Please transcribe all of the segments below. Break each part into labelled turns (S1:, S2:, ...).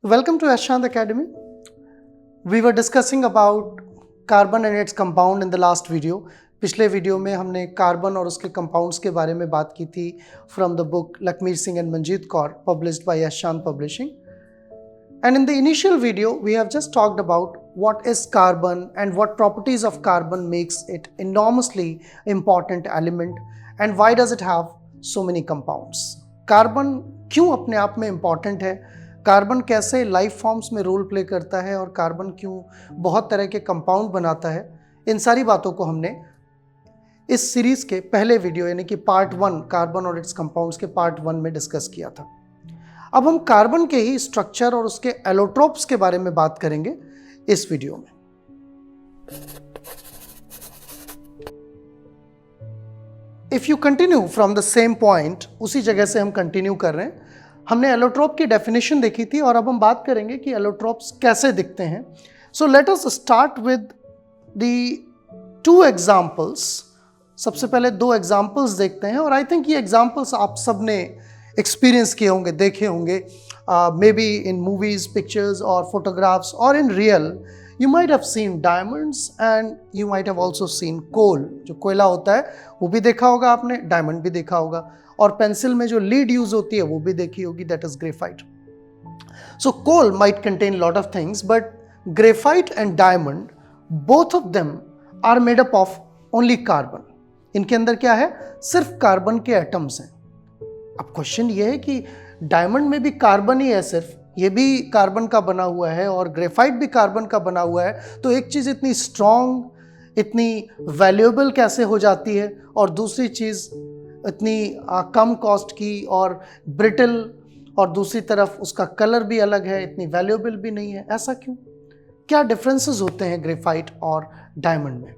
S1: Welcome to Ashant Academy. We were discussing about carbon and its compound in the last video. पिछले video में हमने carbon और उसके compounds के बारे में बात की थी from the book Lakhmir Singh and Manjeet Kaur published by Ashant Publishing. And in the initial video, we have just talked about what is carbon and what properties of carbon makes it enormously important element and why does it have so many compounds. Carbon क्यों अपने आप में important है, carbon कैसे life forms में role play करता है और कार्बन क्यों बहुत तरह के कंपाउंड बनाता है, इन सारी बातों को हमने इस सीरीज के पहले वीडियो यानी कि पार्ट 1 कार्बन और इट्स कंपाउंड्स के पार्ट 1 में डिस्कस किया था. अब हम कार्बन के ही स्ट्रक्चर और उसके एलोट्रोप्स के बारे में बात करेंगे इस वीडियो में. If you continue from the same point, उसी जगह से हम कंटिन्यू कर रहे हैं. हमने एलोट्रोप की डेफिनेशन देखी थी और अब हम बात करेंगे कि एलोट्रोप्स कैसे दिखते हैं. So let us start with the 2 examples. सबसे पहले 2 एग्जांपल्स देखते हैं और आई थिंक ये एग्जांपल्स आप सब ने एक्सपीरियंस किए होंगे, देखे होंगे, may be in movies, pictures और फोटोग्राफ्स और in real. You might have seen diamonds and you might have also seen coal. जो कोयला होता है वो भी देखा होगा आपने, डायमंड भी देखा होगा, और पेंसिल में जो लीड यूज होती है वो भी देखी होगी, that is graphite. So coal might contain lot of things but graphite and diamond both of them are made up of only carbon. इनके अंदर क्या है, सिर्फ कार्बन के एटम्स हैं. अब क्वेश्चन ये है कि डायमंड में भी कार्बन ही है, सिर्फ ये भी कार्बन का बना हुआ है और ग्रेफाइट भी कार्बन का बना हुआ है, तो एक चीज़ इतनी स्ट्रॉन्ग, इतनी वैल्यूएबल कैसे हो जाती है और दूसरी चीज़ इतनी कम कॉस्ट की और ब्रिटल, और दूसरी तरफ उसका कलर भी अलग है, इतनी वैल्यूएबल भी नहीं है. ऐसा क्यों? क्या डिफरेंसेस होते हैं ग्रेफाइट और डायमंड में?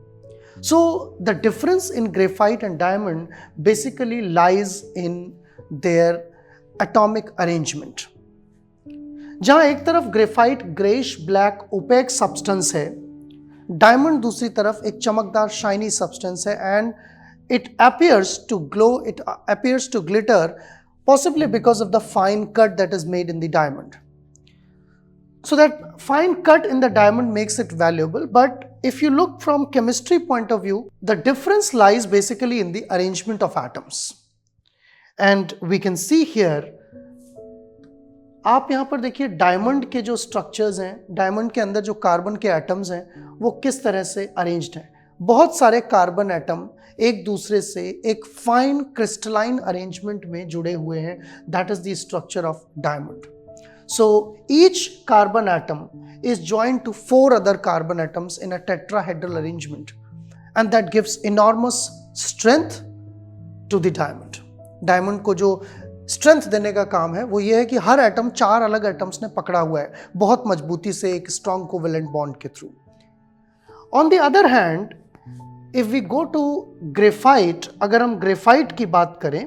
S1: So the difference in graphite and diamond basically lies in their atomic arrangement. जहां एक तरफ graphite greyish black opaque substance है, डायमंड दूसरी तरफ एक चमकदार शाइनी सब्सटेंस है, and it appears to glow, it appears to glitter, possibly because of the fine cut that is made in the diamond. So that fine cut in the diamond makes it valuable, but if you look from chemistry point of view, the difference lies basically in the arrangement of atoms. And we can see here, आप यहाँ पर देखिए diamond के जो structures हैं, diamond के अंदर जो कार्बन के एटम्स हैं वो किस तरह से अरेंज्ड हैं. बहुत सारे कार्बन एटम एक दूसरे से एक फाइन क्रिस्टलाइन अरेंजमेंट में जुड़े हुए हैं. That is the structure of diamond. So each carbon atom is joined to 4 other carbon atoms in a tetrahedral arrangement, and that gives enormous strength to the diamond. Diamond को जो strength देने का काम है वो ये है कि हर एटम 4 अलग एटम्स ने पकड़ा हुआ है बहुत मजबूती से एक स्ट्रॉन्ग कोवेलेंट बॉन्ड के through. On the other hand, if we go to graphite, अगर हम ग्रेफाइट की बात करें,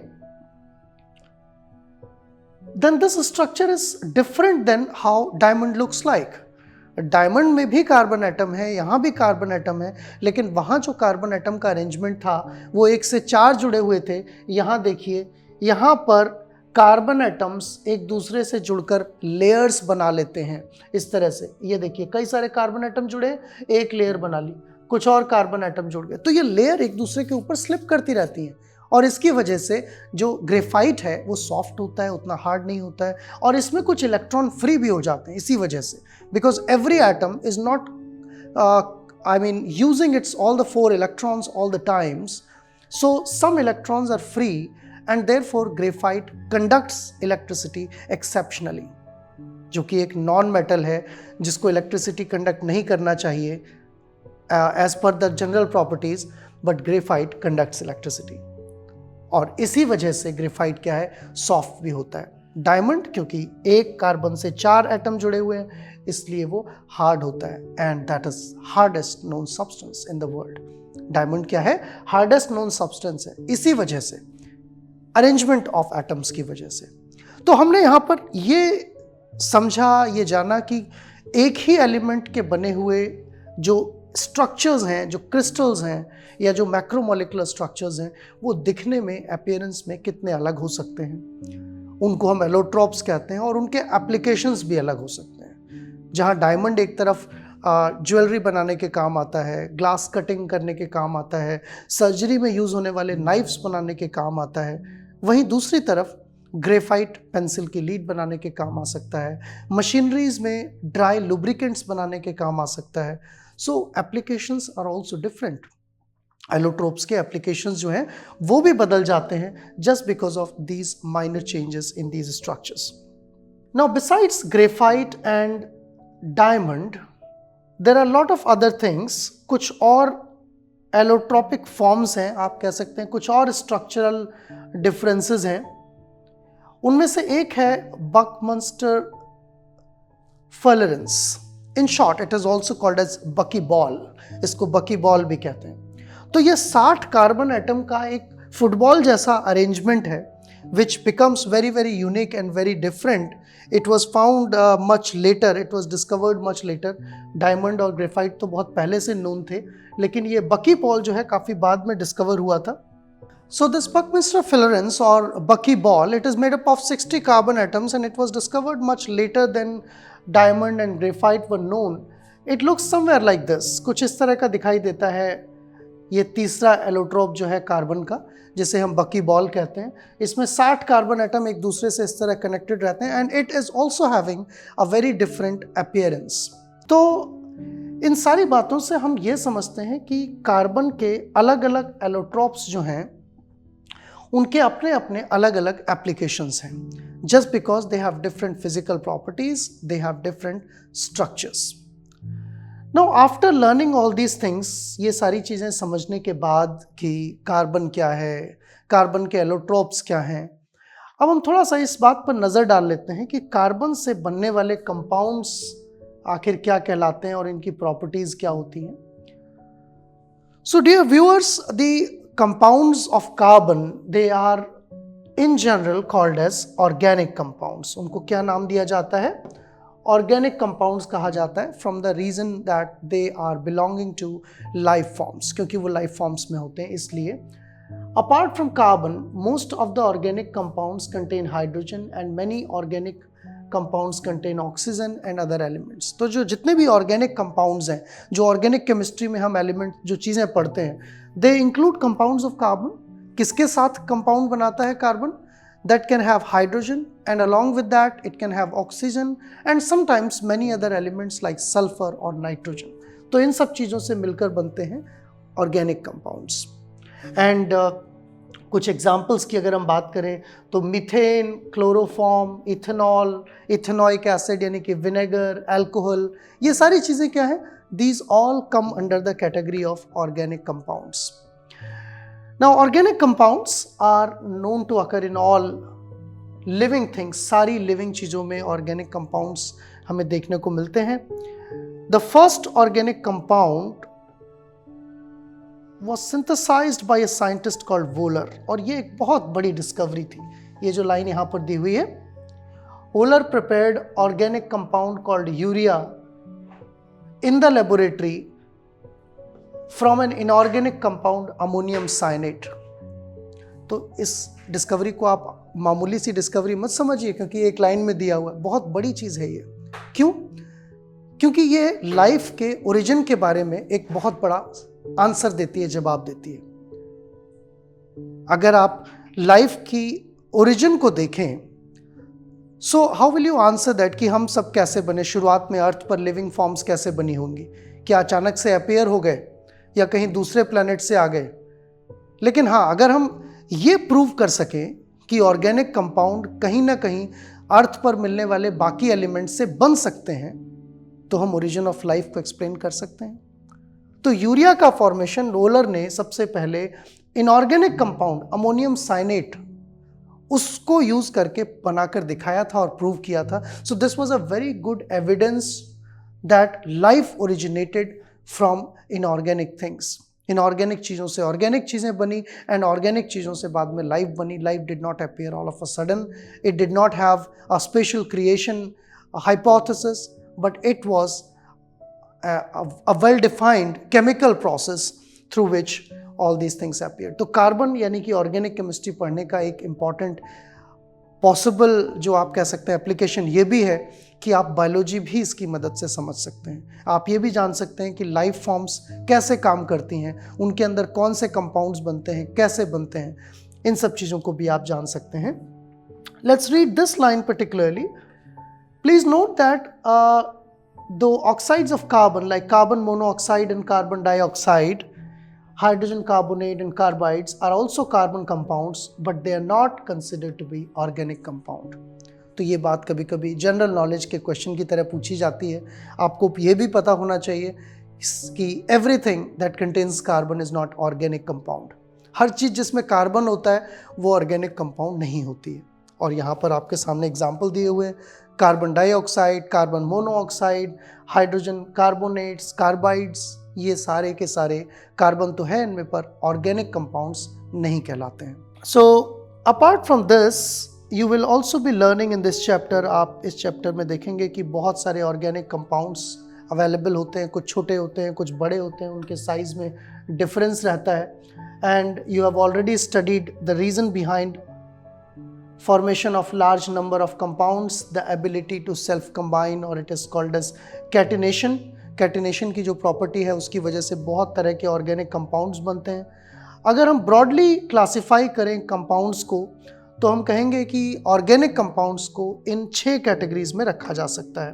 S1: then this structure is different than how diamond looks like. Diamond में भी कार्बन एटम है, यहाँ भी कार्बन एटम है, लेकिन वहाँ जो कार्बन एटम का अरेंजमेंट था वो 1 से 4 जुड़े हुए थे. यहाँ देखिए, यहाँ पर कार्बन एटम्स एक दूसरे से जुड़कर लेयर्स बना लेते हैं इस तरह से. ये देखिए, कई सारे कार्बन एटम जुड़े, एक लेयर बना ली, कुछ और कार्बन एटम जुड़ गए, तो ये लेयर एक दूसरे के ऊपर स्लिप करती रहती है और इसकी वजह से जो ग्रेफाइट है वो सॉफ्ट होता है, उतना हार्ड नहीं होता है, और इसमें कुछ इलेक्ट्रॉन फ्री भी हो जाते हैं इसी वजह से, because every atom is not using its all the 4 electrons all the times. So some electrons are free and therefore graphite conducts electricity exceptionally, जो कि एक नॉन मेटल है जिसको इलेक्ट्रिसिटी कंडक्ट नहीं करना चाहिए as per the general properties, but graphite conducts electricity. और इसी वजह से ग्रेफाइट क्या है, सॉफ्ट भी होता है. डायमंड क्योंकि एक कार्बन से 4 एटम जुड़े हुए हैं इसलिए वो हार्ड होता है, and that is hardest known substance in the world. Diamond क्या है, हार्डेस्ट नोन सब्सटेंस है, इसी वजह से, अरेंजमेंट ऑफ एटम्स की वजह से. तो हमने यहाँ पर ये समझा, ये जाना कि एक ही एलिमेंट के बने हुए जो स्ट्रक्चर्स हैं, जो क्रिस्टल्स हैं या जो मैक्रोमोलिकुलर स्ट्रक्चर्स हैं, वो दिखने में, अपीयरेंस में कितने अलग हो सकते हैं. उनको हम एलोट्रॉप्स कहते हैं, और उनके एप्लीकेशंस भी अलग हो सकते हैं। जहाँ डायमंड एक तरफ ज्वेलरी बनाने के काम आता है, ग्लास कटिंग करने के काम आता है, सर्जरी में यूज़ होने वाले नाइफ्स बनाने के काम आता है, वहीं दूसरी तरफ ग्रेफाइट पेंसिल की लीड बनाने के काम आ सकता है, मशीनरीज में ड्राई लुब्रिकेंट्स बनाने के काम आ सकता है। So applications are also different. Allotropes के एप्लीकेशंस जो हैं वो भी बदल जाते हैं just because of these minor changes in these structures. Now besides graphite and diamond there are lot of other things. कुछ और एलोट्रोपिक फॉर्म्स हैं, आप कह सकते हैं कुछ और स्ट्रक्चरल डिफरेंसेस हैं। उनमें से एक है Buckminster fullerenes. In short it is also called as bucky ball, इसको बकी बॉल भी कहते हैं। तो ये 60 कार्बन एटम का एक फुटबॉल जैसा अरेंजमेंट है which becomes very very unique and very different. It was found much later, it was discovered much later. Diamond और ग्रेफाइट तो बहुत पहले से नोन थे, लेकिन ये बकी बॉल जो है काफ़ी बाद में डिस्कवर हुआ था। So this Buckminster fullerene or buckyball, it is made up of 60 carbon atoms and it was discovered much later than diamond and graphite were known. It looks somewhere like this, कुछ इस तरह का दिखाई देता है। ये तीसरा एलोट्रोप जो है कार्बन का, जिसे हम बकी बॉल कहते हैं, इसमें 60 कार्बन एटम एक दूसरे से इस तरह कनेक्टेड रहते हैं and it is also having a very different appearance. तो इन सारी बातों से हम ये समझते हैं कि कार्बन के अलग अलग एलोट्रोप्स जो हैं उनके अपने अपने अलग अलग एप्लीकेशंस हैं, just because they have different physical properties, they have different structures. Now after learning all these things, ये सारी चीज़ें समझने के बाद कि कार्बन क्या है, कार्बन के एलोट्रोप्स क्या हैं, अब हम थोड़ा सा इस बात पर नज़र डाल लेते हैं कि कार्बन से बनने वाले कंपाउंड्स आखिर क्या कहलाते हैं और इनकी प्रॉपर्टीज़ क्या होती हैं। So dear viewers, the compounds of carbon they are in general called as organic compounds. उनको क्या नाम दिया जाता है? ऑर्गेनिक कंपाउंड्स कहा जाता है, from the reason that they are belonging to life forms, क्योंकि वो लाइफ फॉर्म्स में होते हैं इसलिए। Apart from carbon, most of the organic compounds contain hydrogen and many organic compounds contain oxygen and other elements. तो जो जितने भी ऑर्गेनिक कंपाउंड्स हैं, जो ऑर्गेनिक केमिस्ट्री में हम एलिमेंट जो चीज़ें पढ़ते हैं, they include compounds of carbon. किसके साथ कंपाउंड बनाता है carbon? that can have hydrogen, and along with that it can have oxygen and sometimes many other elements like sulfur or nitrogen. तो इन सब चीज़ों से मिलकर बनते हैं ऑर्गेनिक कंपाउंड्स। एंड कुछ एग्जाम्पल्स की अगर हम बात करें तो methane, chloroform, ethanol, ethanoic acid यानी कि विनेगर, अल्कोहल, ये सारी चीज़ें क्या हैं? These all come under the category of organic compounds. Now organic compounds are known to occur in all living things. सारी living चीज़ों में organic compounds हमें देखने को मिलते हैं। The first organic compound was synthesized by a scientist called Wöhler, और ये एक बहुत बड़ी डिस्कवरी थी। ये जो लाइन यहाँ पर दी हुई है, Wöhler prepared organic compound called urea in the laboratory from an inorganic compound ammonium cyanate. तो इस डिस्कवरी को आप मामूली सी डिस्कवरी मत समझिए, क्योंकि एक लाइन में दिया हुआ है, बहुत बड़ी चीज़ है ये। क्यों? क्योंकि ये लाइफ के ओरिजिन के बारे में एक बहुत बड़ा आंसर देती है, जवाब देती है। अगर आप लाइफ की ओरिजिन को देखें, so how will you answer that कि हम सब कैसे बने? शुरुआत में अर्थ पर लिविंग फॉर्म्स कैसे बनी होंगी? क्या अचानक से अपीयर हो गए या कहीं दूसरे प्लैनेट से आ गए? लेकिन हाँ, अगर हम ये प्रूव कर सकें कि ऑर्गेनिक कंपाउंड कहीं ना कहीं अर्थ पर मिलने वाले बाकी एलिमेंट से बन सकते हैं, तो हम ओरिजिन ऑफ लाइफ को एक्सप्लेन कर सकते हैं। तो यूरिया का फॉर्मेशन वोलर ने सबसे पहले इनऑर्गेनिक कंपाउंड अमोनियम साइनेट उसको यूज करके बनाकर दिखाया था और प्रूव किया था। So this was a very good evidence that life originated from inorganic things. Inorganic चीज़ों से ऑर्गेनिक चीज़ें बनी एंड ऑर्गेनिक चीज़ों से बाद में लाइफ बनी। Life did not appear all of a sudden, it did not have a special creation hypothesis, but it was a well-defined chemical process through which all these things appeared. तो carbon यानी कि organic chemistry पढ़ने का एक important possible जो आप कह सकते हैं एप्लीकेशन ये भी है कि आप बायोलॉजी भी इसकी मदद से समझ सकते हैं। आप ये भी जान सकते हैं कि लाइफ फॉर्म्स कैसे काम करती हैं, उनके अंदर कौन से कंपाउंड्स बनते हैं, कैसे बनते हैं, इन सब चीज़ों को भी आप जान सकते हैं। Let's read this line particularly. Please note that the oxides of carbon like carbon monoxide and carbon dioxide, hydrogen carbonate and carbides are also carbon compounds but they are not considered to be organic compound। तो ये बात कभी कभी general knowledge के question की तरह पूछी जाती है। आपको ये भी पता होना चाहिए कि everything that contains carbon is not organic compound. हर चीज़ जिसमें कार्बन होता है वो ऑर्गेनिक कंपाउंड नहीं होती है। और यहाँ पर आपके सामने एग्जाम्पल दिए हुए हैं, carbon dioxide, carbon monoxide, hydrogen carbonates, carbides, ये सारे के सारे कार्बन तो है इनमें पर ऑर्गेनिक कंपाउंड्स नहीं कहलाते हैं। So apart from this you will also be learning in this chapter. आप इस चैप्टर में देखेंगे कि बहुत सारे ऑर्गेनिक कंपाउंड्स अवेलेबल होते हैं, कुछ छोटे होते हैं, कुछ बड़े होते हैं, उनके साइज में डिफरेंस रहता है। And you have already studied the reason behind formation of large number of compounds, the ability to self combine, और it is called as catenation। catenation की जो प्रॉपर्टी है उसकी वजह से बहुत तरह के ऑर्गेनिक कंपाउंड्स बनते हैं। अगर हम ब्रॉडली क्लासिफाई करें कंपाउंड्स को तो हम कहेंगे कि ऑर्गेनिक कंपाउंड्स को इन 6 कैटेगरीज में रखा जा सकता है।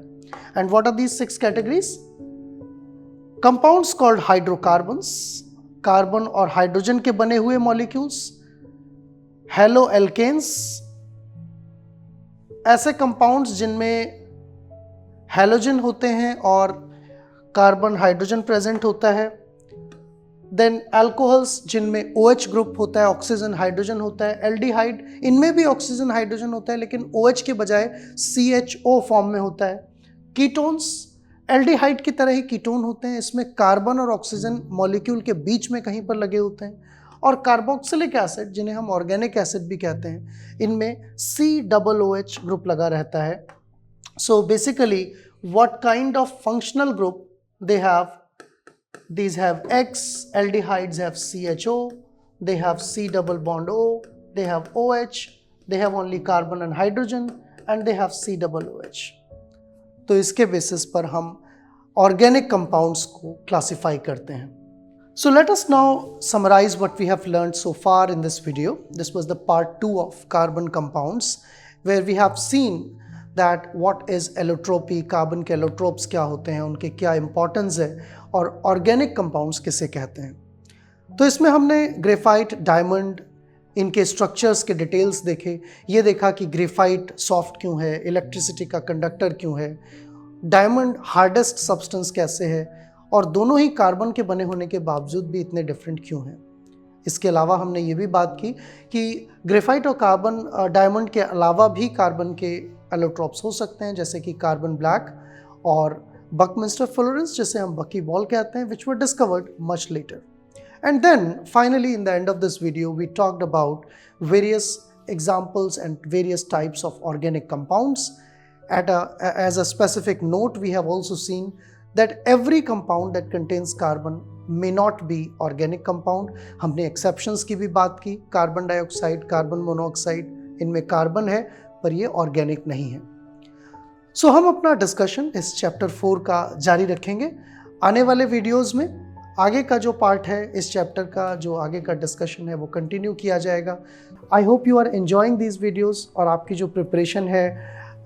S1: And what are these 6 categories? Compounds called hydrocarbons, carbon और हाइड्रोजन के बने हुए मॉलिक्यूल्स, हेलो एल्केन्स, ऐसे कंपाउंड्स जिनमें हैलोजन होते हैं और कार्बन हाइड्रोजन प्रेजेंट होता है। देन अल्कोहल्स जिनमें OH ग्रुप होता है, ऑक्सीजन हाइड्रोजन होता है। एल्डिहाइड, इनमें भी ऑक्सीजन हाइड्रोजन होता है लेकिन OH के बजाय CHO फॉर्म में होता है। कीटोन्स, एल्डिहाइड की तरह ही कीटोन होते हैं, इसमें कार्बन और ऑक्सीजन मॉलिक्यूल के बीच में कहीं पर लगे होते हैं। और कार्बोक्सिलिक एसिड जिन्हें हम ऑर्गेनिक एसिड भी कहते हैं, इनमें COOH ग्रुप लगा रहता है। So basically what kind of functional group they have? These have X, aldehydes have CHO, they have C double bond O, they have OH, they have only carbon and hydrogen and they have C double OH। तो इसके basis पर हम organic compounds को classify करते हैं। So let us now summarize what we have learned so far in this video. This was the part 2 of carbon compounds where we have seen that what is allotropy, carbon के allotropes क्या होते हैं, उनके क्या importance है और organic compounds किसे कहते हैं। तो इसमें हमने ग्रेफाइट, डायमंड, इनके स्ट्रक्चर्स के डिटेल्स देखे। ये देखा कि ग्रेफाइट सॉफ्ट क्यों है, इलेक्ट्रिसिटी का कंडक्टर क्यों है, डायमंड हार्डेस्ट सब्सटेंस कैसे है और दोनों ही कार्बन के बने होने के बावजूद भी इतने डिफरेंट क्यों हैं। इसके अलावा हमने ये भी बात की कि ग्रेफाइट और कार्बन, डायमंड के अलावा भी कार्बन के एलोट्रोप्स हो सकते हैं, जैसे कि कार्बन ब्लैक और बकमिंस्टर फ्लोरेंस, जिसे हम बकी बॉल कहते हैं, which were discovered much later. And then finally in the end of this video we talked about various examples and various types of organic compounds. As a specific note, we have also seen that every compound that contains carbon may not be organic compound। हमने exceptions की भी बात की, carbon dioxide, carbon monoxide, इनमें carbon है पर ये organic नहीं है। सो हम अपना डिस्कशन इस चैप्टर 4 का जारी रखेंगे। आने वाले वीडियोस में आगे का जो पार्ट है इस चैप्टर का, जो आगे का डिस्कशन है वो कंटिन्यू किया जाएगा। I hope you are enjoying these videos और आपकी जो प्रिपरेशन है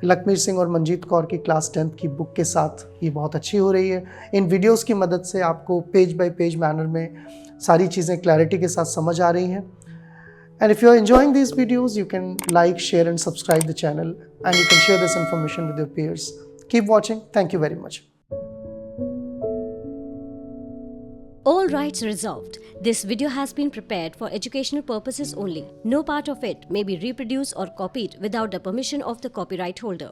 S1: लखमीर सिंह और मंजीत कौर की क्लास 10th की बुक के साथ ये बहुत अच्छी हो रही है। इन वीडियोस की मदद से आपको पेज बाय पेज मैनर में सारी चीज़ें क्लैरिटी के साथ समझ आ रही हैं। And if you are enjoying these videos you can like, share and subscribe the channel and you can share this information with your peers। Keep watching. Thank you very much.
S2: All rights reserved. This video has been prepared for educational purposes only. No part of it may be reproduced or copied without the permission of the copyright holder.